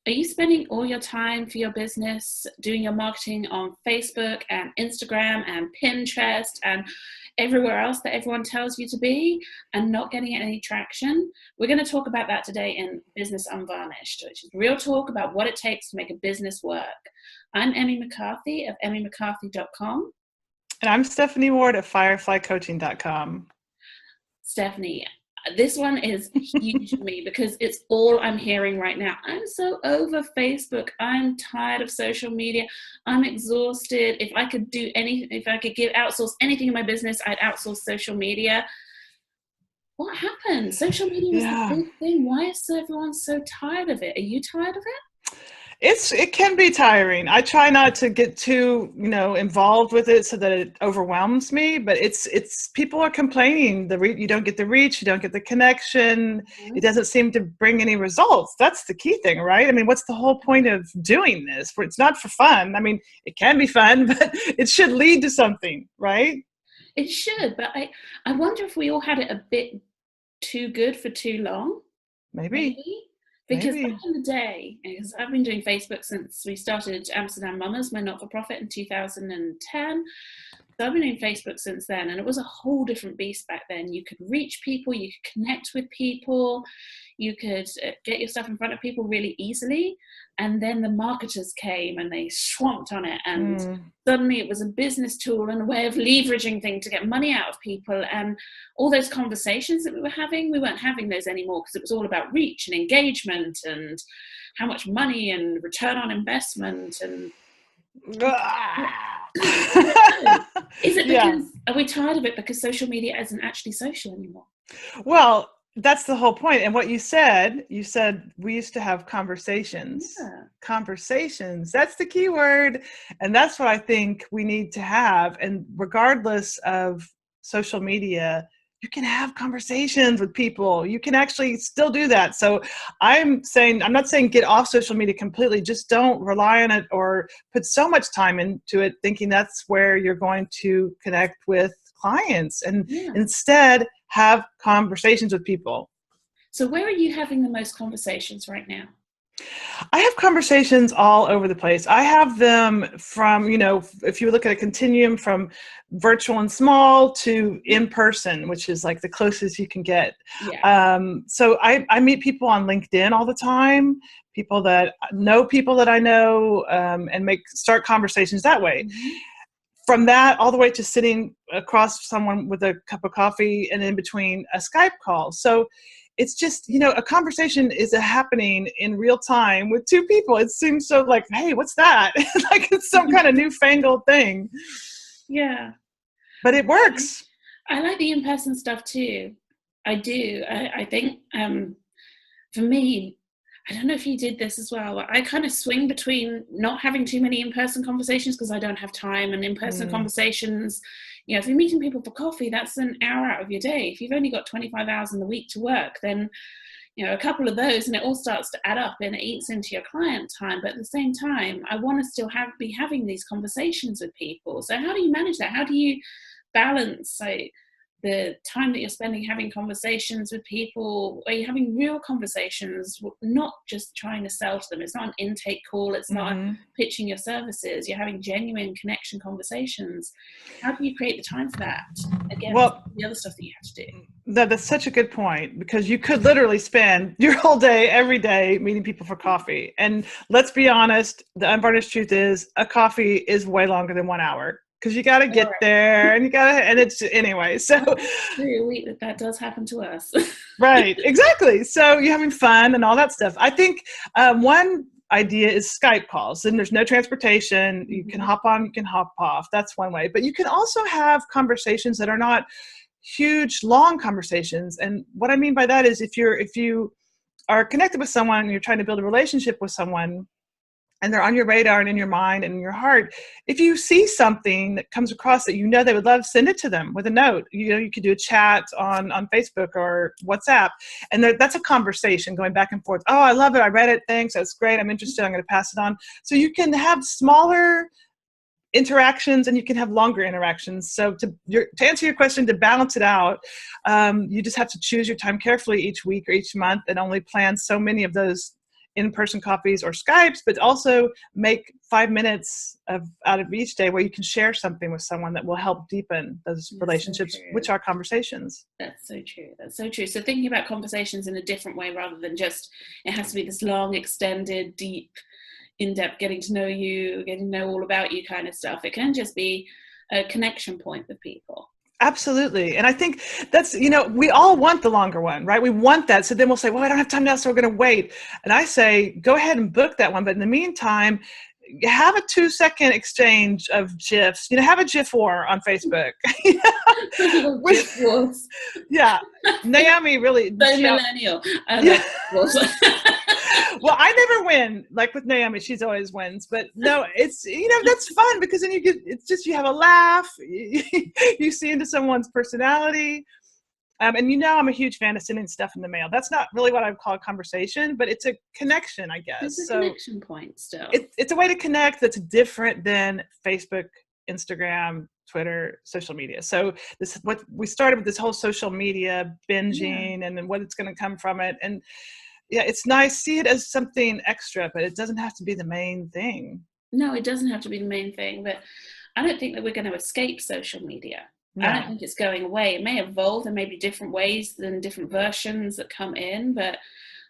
Are you spending all your time for your business doing your marketing on Facebook and Instagram and Pinterest and everywhere else that everyone tells you to be and not getting any traction? We're going to talk about that today in Business Unvarnished, which is real talk about what it takes to make a business work. I'm Emmy McCarthy of emmymccarthy.com. And I'm Stephanie Ward at fireflycoaching.com. Stephanie, this one is huge for me because it's all I'm hearing right now. I'm so over Facebook. I'm tired of social media. I'm exhausted. If I could do anything, if I could outsource anything in my business, I'd outsource social media. What happened? Social media was the big thing. Why is everyone so tired of it? Are you tired of it? It can be tiring. I try not to get too, involved with it so that it overwhelms me, but it's people are complaining. You don't get the reach, you don't get the connection. It doesn't seem to bring any results. That's the key thing, right? I mean, what's the whole point of doing this? It's not for fun. I mean, it can be fun, but it should lead to something, right? It should, but I wonder if we all had it a bit too good for too long. Maybe. Because back in the day, because I've been doing Facebook since we started Amsterdam Mamas, my not-for-profit, in 2010. So I've been doing Facebook since then, and it was a whole different beast back then. You could reach people, you could connect with people, you could get your stuff in front of people really easily. And then the marketers came and they swamped on it. And suddenly it was a business tool and a way of leveraging things to get money out of people. And all those conversations that we were having, we weren't having those anymore because it was all about reach and engagement and how much money and return on investment. And is it because, are we tired of it because social media isn't actually social anymore? Well, that's the whole point. And what you said we used to have conversations. Conversations, that's the key word. And that's what I think we need to have. And regardless of social media, you can have conversations with people. You can actually still do that. So I'm not saying get off social media completely. Just don't rely on it or put so much time into it thinking that's where you're going to connect with clients, and instead have conversations with people. So where are you having the most conversations right now? I have conversations all over the place. I have them from, if you look at a continuum from virtual and small to in person, which is like the closest you can get. So I meet people on LinkedIn all the time, people that I know, and start conversations that way. From that all the way to sitting across someone with a cup of coffee and in between a Skype call. So it's just, a conversation is happening in real time with two people. It seems so like, hey, what's that? Like it's some kind of newfangled thing. Yeah. But it works. I like the in-person stuff too. I do. I think for me, I don't know if you did this as well. I kind of swing between not having too many in-person conversations because I don't have time, and in-person conversations, if you're meeting people for coffee, that's an hour out of your day. If you've only got 25 hours in the week to work, then, a couple of those and it all starts to add up and it eats into your client time. But at the same time, I want to still be having these conversations with people. So how do you manage that? How do you balance, the time that you're spending having conversations with people? Are you having real conversations, not just trying to sell to them? It's not an intake call. It's not pitching your services. You're having genuine connection conversations. How do you create the time for that? Again, the other stuff that you have to do. That's such a good point, because you could literally spend your whole day, every day, meeting people for coffee. And let's be honest, the unvarnished truth is a coffee is way longer than 1 hour. Because you got to get there and it's anyway. So that does happen to us. Right. Exactly. So you're having fun and all that stuff. I think one idea is Skype calls, and there's no transportation. You can hop on, you can hop off. That's one way. But you can also have conversations that are not huge, long conversations. And what I mean by that is if you are connected with someone and you're trying to build a relationship with someone, and they're on your radar and in your mind and in your heart, if you see something that comes across that they would love, send it to them with a note. You could do a chat on Facebook or WhatsApp, and that's a conversation going back and forth. Oh, I love it. I read it. Thanks. That's great. I'm interested. I'm going to pass it on. So you can have smaller interactions and you can have longer interactions. So to answer your question, to balance it out, you just have to choose your time carefully each week or each month and only plan so many of those in-person coffees or Skypes, but also make 5 minutes out of each day where you can share something with someone that will help deepen those relationships, which are conversations. That's so true. That's so true. So thinking about conversations in a different way, rather than just, it has to be this long, extended, deep, in-depth, getting to know you, getting to know all about you kind of stuff. It can just be a connection point with people. Absolutely. And I think that's, we all want the longer one, right? We want that. So then we'll say, well, I don't have time now, so we're going to wait. And I say, go ahead and book that one. But in the meantime, have a 2-second exchange of GIFs. Have a GIF war on Facebook. GIF wars. Yeah. Naomi really. So millennial. Yeah. Well, I never win. Like with Naomi, she's always wins. But no, it's, that's fun because then you have a laugh. You see into someone's personality. And I'm a huge fan of sending stuff in the mail. That's not really what I would call a conversation, but it's a connection, I guess. It's a connection point still. It's a way to connect that's different than Facebook, Instagram, Twitter, social media. So this is what we started with, this whole social media binging and then what it's going to come from it. And yeah, it's nice. See it as something extra, but it doesn't have to be the main thing. No, it doesn't have to be the main thing. But I don't think that we're going to escape social media. No. I don't think it's going away. It may evolve. There may be different ways and different versions that come in, but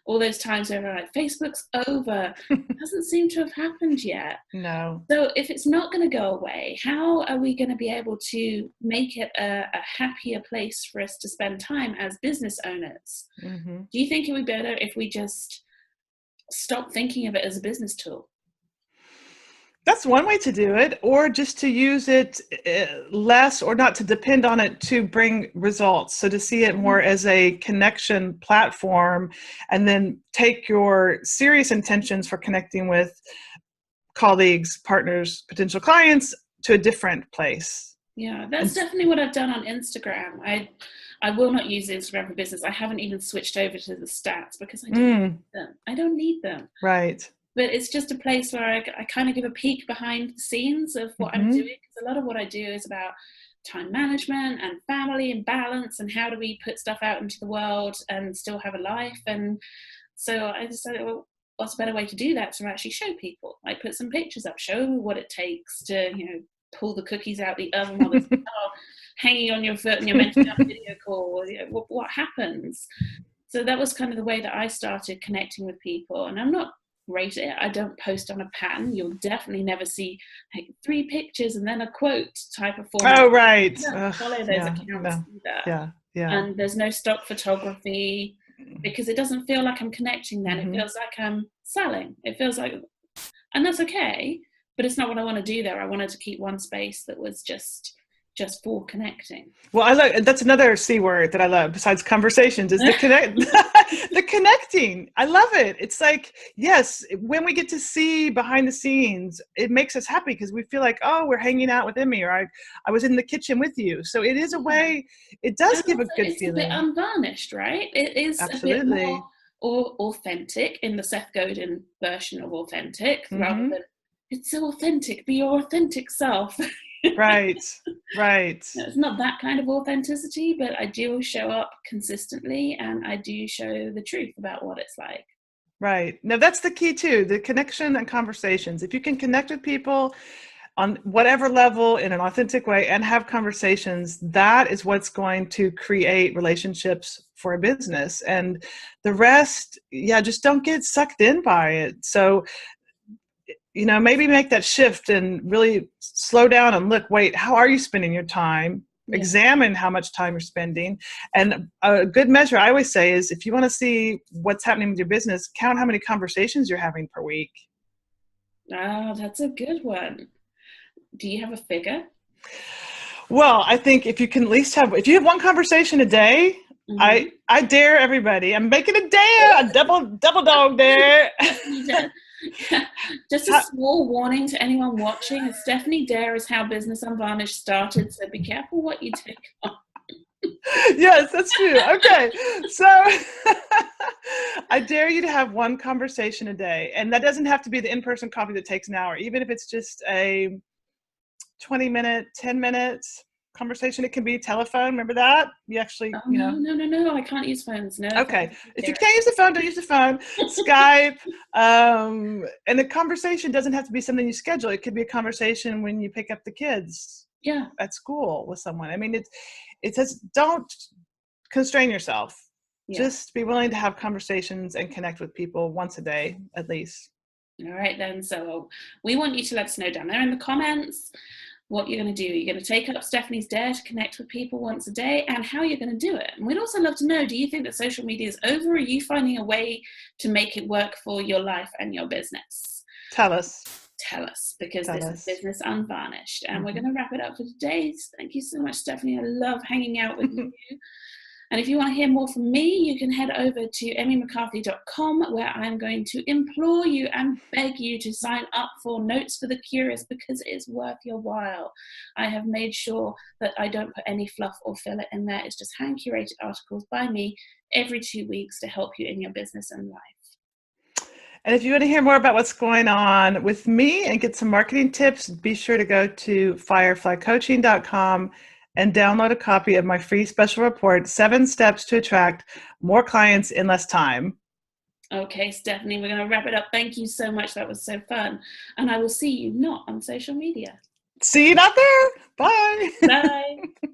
all those times where we're like, Facebook's over, doesn't seem to have happened yet. No. So if it's not going to go away, how are we going to be able to make it a happier place for us to spend time as business owners? Mm-hmm. Do you think it would be better if we just stop thinking of it as a business tool? That's one way to do it, or just to use it less, or not to depend on it to bring results. So to see it more as a connection platform, and then take your serious intentions for connecting with colleagues, partners, potential clients to a different place. Yeah, that's definitely what I've done on Instagram. I will not use Instagram for business. I haven't even switched over to the stats because I don't need them. I don't need them. Right. But it's just a place where I kind of give a peek behind the scenes of what I'm doing. Because a lot of what I do is about time management and family and balance, and how do we put stuff out into the world and still have a life. And so I decided, well, what's a better way to do that? To actually show people, like put some pictures up, show what it takes to, pull the cookies out the oven while they're hanging on your foot and you're meant to be on a video call. What happens? So that was kind of the way that I started connecting with people. And I'm not great at it. I don't post on a pattern. You'll definitely never see like 3 pictures and then a quote type of format. Oh, right. Follow those accounts either. Yeah. And there's no stock photography because it doesn't feel like I'm connecting then. It feels like I'm selling. It feels like, and that's okay, but it's not what I want to do there. I wanted to keep one space that was just for connecting. Well, I like, that's another C word that I love besides conversations is the the connecting. I love it. It's like, yes, when we get to see behind the scenes, it makes us happy because we feel like, oh, we're hanging out with Emmy, or I was in the kitchen with you. So it is a way, it does give a good feeling. It's a bit unvarnished, right? It is absolutely a bit more authentic in the Seth Godin version of authentic, rather than it's so authentic, be your authentic self. Right. It's not that kind of authenticity, but I do show up consistently and I do show the truth about what it's like. Right. Now that's the key too, the connection and conversations. If you can connect with people on whatever level in an authentic way and have conversations, that is what's going to create relationships for a business. And the rest, just don't get sucked in by it. So maybe make that shift and really slow down and look, wait, how are you spending your time? Examine how much time you're spending. And a good measure, I always say, is if you want to see what's happening with your business, count how many conversations you're having per week. Oh, that's a good one. Do you have a figure? Well, I think if you can at least if you have one conversation a day, I dare everybody. I'm making a dare, a double dog dare. Just a small warning to anyone watching: Stephanie Dare is how Business Unvarnished started, so be careful what you take on. Yes, that's true. Okay, so I dare you to have one conversation a day, and that doesn't have to be the in-person coffee that takes an hour. Even if it's just a 20-minute, 10 minutes, conversation. It can be telephone. Remember that? You actually, Oh, no. I can't use phones. No. Okay. If you can't use the phone, don't use the phone. Skype. And the conversation doesn't have to be something you schedule. It could be a conversation when you pick up the kids at school with someone. I mean, it says don't constrain yourself. Yeah. Just be willing to have conversations and connect with people once a day, at least. All right, then. So we want you to let us know down there in the comments what you're going to do. You're going to take up Stephanie's dare to connect with people once a day, and how you're going to do it. And we'd also love to know, do you think that social media is over, or are you finding a way to make it work for your life and your business? Tell us, because this is Business Unvarnished. And we're going to wrap it up for today. Thank you so much, Stephanie. I love hanging out with you. And if you want to hear more from me, you can head over to emmymccarthy.com, where I'm going to implore you and beg you to sign up for Notes for the Curious, because it is worth your while. I have made sure that I don't put any fluff or filler in there. It's just hand-curated articles by me every 2 weeks to help you in your business and life. And if you want to hear more about what's going on with me and get some marketing tips, be sure to go to fireflycoaching.com and download a copy of my free special report, 7 Steps to Attract More Clients in Less Time. Okay, Stephanie, we're going to wrap it up. Thank you so much. That was so fun. And I will see you not on social media. See you not there. Bye. Bye.